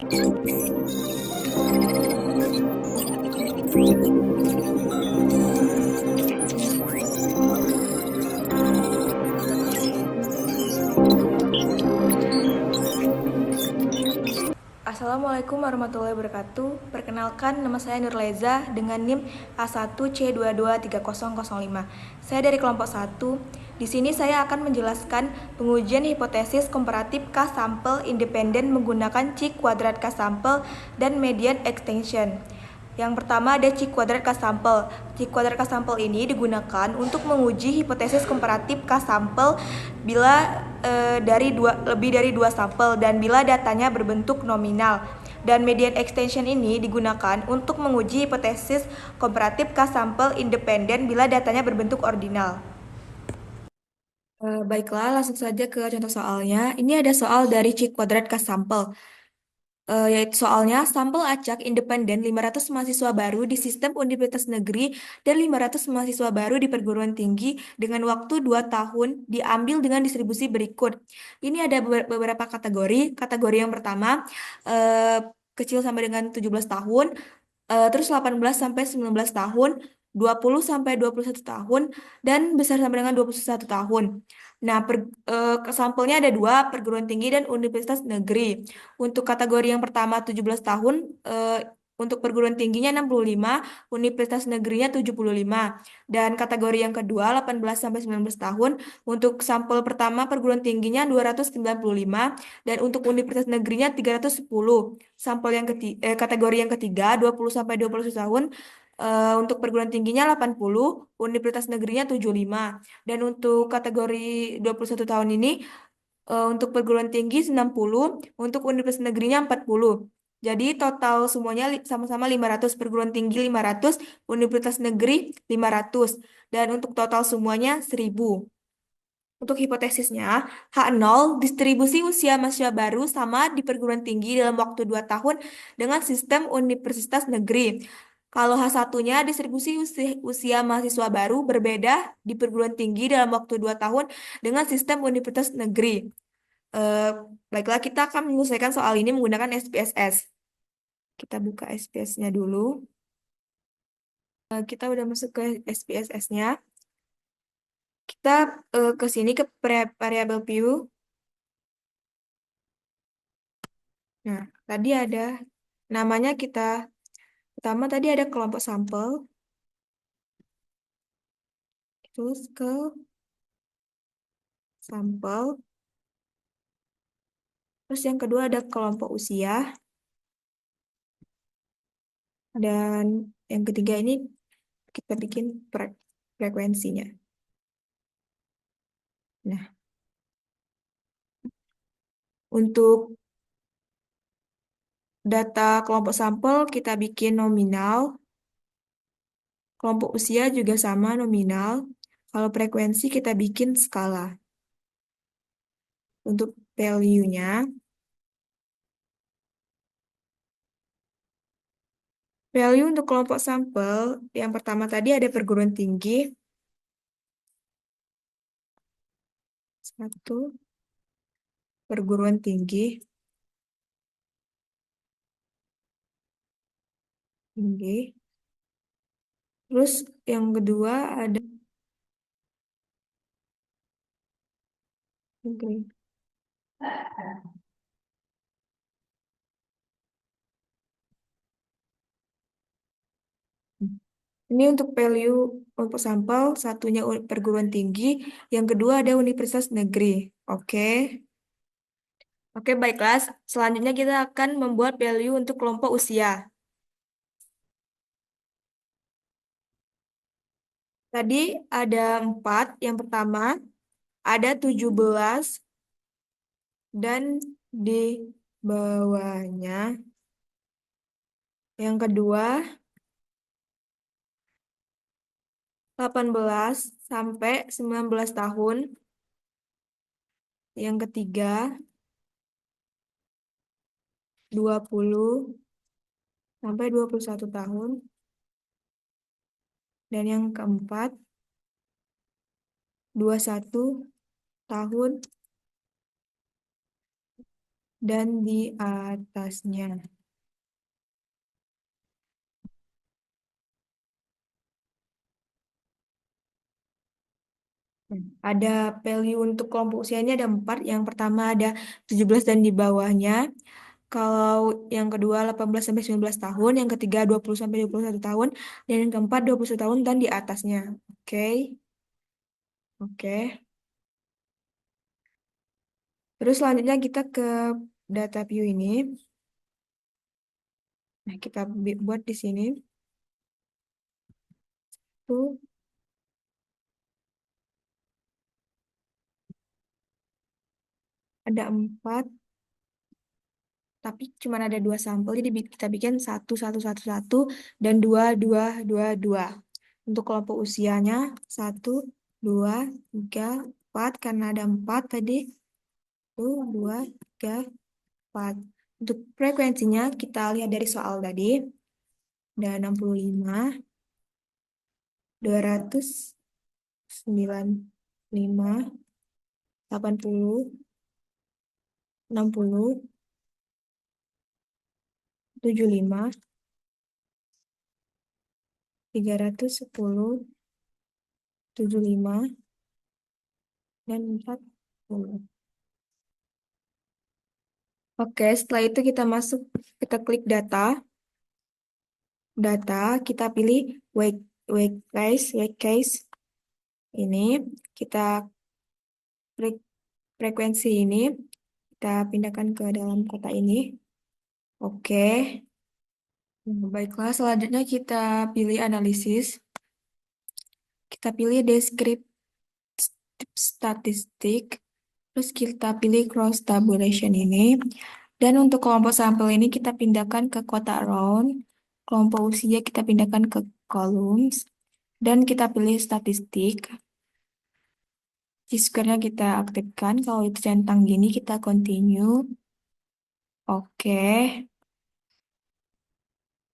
Assalamualaikum warahmatullahi wabarakatuh. Perkenalkan, nama saya Nurleza dengan NIM A1C223005. Saya dari kelompok 1. Di sini saya akan menjelaskan pengujian hipotesis komparatif K-sampel independen menggunakan C kuadrat K-sampel dan median extension. Yang pertama ada C kuadrat K-sampel. C kuadrat K-sampel ini digunakan untuk menguji hipotesis komparatif K-sampel bila lebih dari 2 sampel dan bila datanya berbentuk nominal. Dan median extension ini digunakan untuk menguji hipotesis komparatif K-sampel independen bila datanya berbentuk ordinal. Baiklah, langsung saja ke contoh soalnya. Ini ada soal dari C kuadrat K-sampel. Yaitu soalnya sampel acak independen 500 mahasiswa baru di sistem universitas negeri dan 500 mahasiswa baru di perguruan tinggi dengan waktu 2 tahun diambil dengan distribusi berikut. Ini ada beberapa kategori. Kategori yang pertama, eh, kecil sampai dengan 17 tahun, terus 18 sampai 19 tahun, 20 sampai 21 tahun, dan besar sampai dengan 21 tahun. Nah, sampelnya ada dua, perguruan tinggi dan universitas negeri. Untuk kategori yang pertama 17 tahun, untuk perguruan tingginya 65, universitas negerinya 75. Dan kategori yang kedua 18 sampai 19 tahun, untuk sampel pertama perguruan tingginya 295 dan untuk universitas negerinya 310. Sampel yang kategori yang ketiga 20 sampai 21 tahun, untuk perguruan tingginya 80, universitas negerinya 75. Dan untuk kategori 21 tahun ini, untuk perguruan tinggi 60, untuk universitas negerinya 40. Jadi total semuanya sama-sama 500, perguruan tinggi 500, universitas negeri 500. Dan untuk total semuanya 1000. Untuk hipotesisnya, H0 distribusi usia mahasiswa baru sama di perguruan tinggi dalam waktu 2 tahun dengan sistem universitas negeri. Kalau H1-nya distribusi usia mahasiswa baru berbeda di perguruan tinggi dalam waktu 2 tahun dengan sistem universitas negeri. Eh, Baiklah, kita akan menyelesaikan soal ini menggunakan SPSS. Kita buka SPSS-nya dulu. Kita udah masuk ke SPSS-nya. Kita ke sini ke variable view. Nah, tadi ada namanya pertama tadi ada kelompok sampel, terus ke sampel, terus yang kedua ada kelompok usia, dan yang ketiga ini kita bikin frekuensinya. Nah, untuk data kelompok sampel kita bikin nominal, kelompok usia juga sama nominal. Kalau frekuensi kita bikin skala. Untuk value-nya, value untuk kelompok sampel, yang pertama tadi ada perguruan tinggi, 1, perguruan tinggi, tinggi. Terus yang kedua ada negeri. Ini untuk value kelompok sampel, satunya perguruan tinggi, yang kedua ada universitas negeri. Oke. Oke, baiklah. Selanjutnya kita akan membuat value untuk kelompok usia. Tadi ada 4. Yang pertama ada 17 dan di bawahnya. Yang kedua 18 sampai 19 tahun. Yang ketiga 20 sampai 21 tahun. Dan yang keempat 21 tahun dan di atasnya. Ada value untuk kelompok usia ini ada 4. Yang pertama ada 17 dan di bawahnya. Kalau yang kedua 18 sampai 19 tahun, yang ketiga 20 sampai 21 tahun, dan yang keempat 21 tahun dan di atasnya. Oke. Oke. Terus selanjutnya kita ke data view ini. Nah, kita buat di sini. Tuh ada 4, tapi cuma ada 2 sampel. Jadi kita bikin satu, satu, satu, satu, dan dua, dua, dua, dua. Untuk kelompok usianya, satu, dua, tiga, empat. Karena ada 4 tadi. Tuh, dua, tiga, 4. Untuk frekuensinya, kita lihat dari soal tadi. Ada 65, 295, 80, 60, 75, 310, 75, dan 40. Oke, setelah itu kita masuk, kita klik data. Data, kita pilih wake case. Ini, kita klik frekuensi ini. Kita pindahkan ke dalam kotak ini. Oke. Baiklah, selanjutnya kita pilih analisis. Kita pilih deskriptif statistik. Terus kita pilih cross tabulation ini. Dan untuk kelompok sampel ini kita pindahkan ke kotak round. Kelompok usia kita pindahkan ke columns. Dan kita pilih statistik. T-square-nya kita aktifkan. Kalau itu centang gini kita continue. Oke.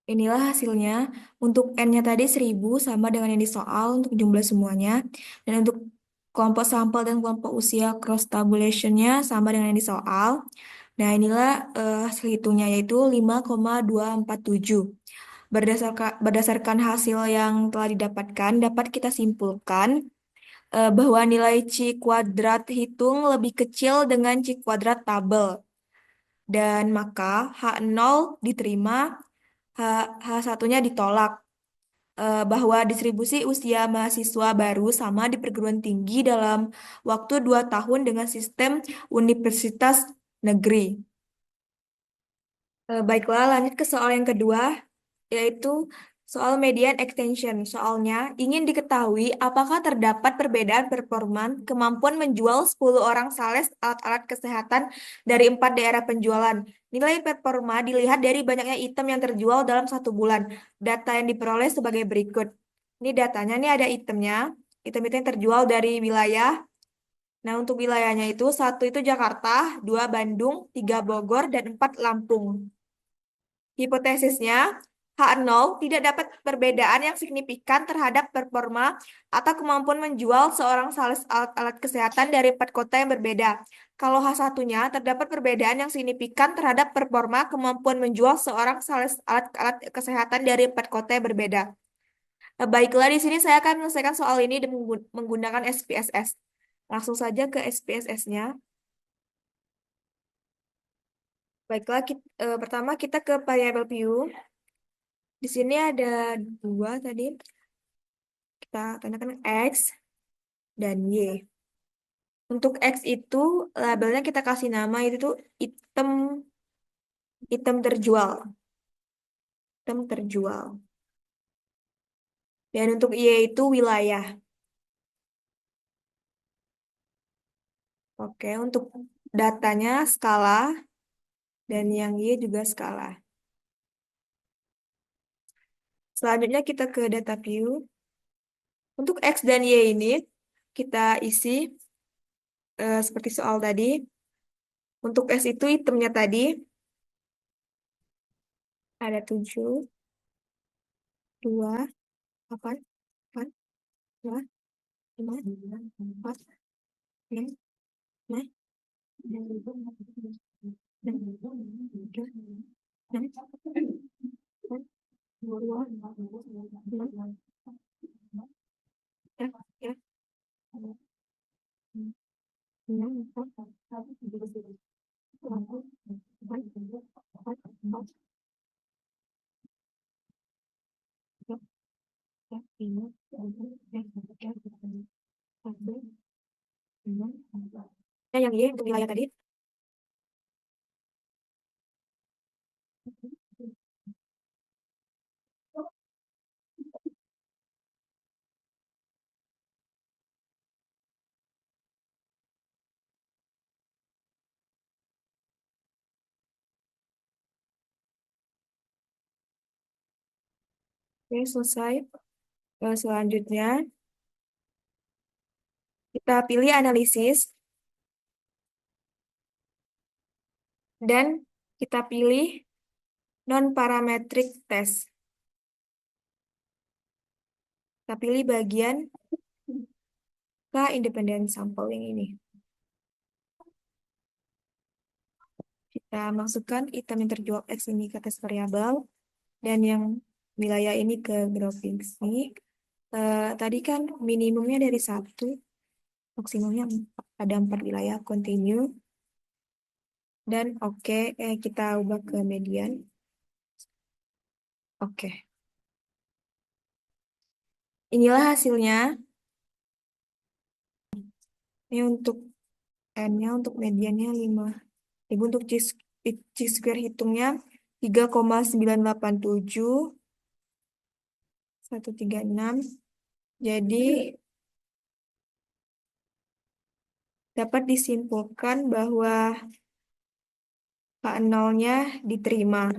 Inilah hasilnya. Untuk N-nya tadi 1000 sama dengan yang di soal untuk jumlah semuanya. Dan untuk kelompok sampel dan kelompok usia cross tabulation-nya sama dengan yang di soal. Nah, inilah hasil hitungnya yaitu 5,247. Berdasarkan hasil yang telah didapatkan, dapat kita simpulkan bahwa nilai C kuadrat hitung lebih kecil dengan C kuadrat tabel. Dan maka H0 diterima, H, H1-nya ditolak. Bahwa distribusi usia mahasiswa baru sama di perguruan tinggi dalam waktu 2 tahun dengan sistem universitas negeri. Baiklah, lanjut ke soal yang kedua, yaitu soal median extension. Soalnya ingin diketahui apakah terdapat perbedaan performa kemampuan menjual 10 orang sales alat-alat kesehatan dari 4 daerah penjualan. Nilai performa dilihat dari banyaknya item yang terjual dalam 1 bulan. Data yang diperoleh sebagai berikut. Ini datanya, ini ada itemnya. Item-item yang terjual dari wilayah. Nah, untuk wilayahnya itu, 1 itu Jakarta, 2 Bandung, 3 Bogor, dan 4 Lampung. Hipotesisnya, H0 tidak dapat perbedaan yang signifikan terhadap performa atau kemampuan menjual seorang sales alat-alat kesehatan dari 4 kota yang berbeda. Kalau H1-nya terdapat perbedaan yang signifikan terhadap performa kemampuan menjual seorang sales alat-alat kesehatan dari 4 kota yang berbeda. Baiklah, di sini saya akan menyelesaikan soal ini dengan menggunakan SPSS. Langsung saja ke SPSS-nya. Baiklah, pertama kita ke variable view. Di sini ada 2 tadi. Kita tandakan X dan Y. Untuk X itu labelnya kita kasih nama itu tuh item item terjual. Item terjual. Dan untuk Y itu wilayah. Oke, untuk datanya skala dan yang Y juga skala. Selanjutnya kita ke data view. Untuk X dan Y ini kita isi seperti soal tadi. Untuk S itu itemnya tadi ada 7, 2, 8, 4, 2, 5, 4, 6, 5. Nah, yang Y untuk wilayah tadi. Oke, selesai. Selanjutnya, kita pilih analisis dan kita pilih non-parametric test. Kita pilih bagian K-independent sample yang ini. Kita masukkan item yang terjawab X ini ke tes variabel dan yang wilayah ini ke provinsi. Tadi kan minimumnya dari 1, maksimumnya 4. Ada 4 wilayah, continue. Dan oke, kita ubah ke median. Oke. Inilah hasilnya. Ini untuk N-nya, untuk mediannya 5. Ibu untuk chi-square hitungnya 3,987, 136. Jadi dapat disimpulkan bahwa K0-nya diterima.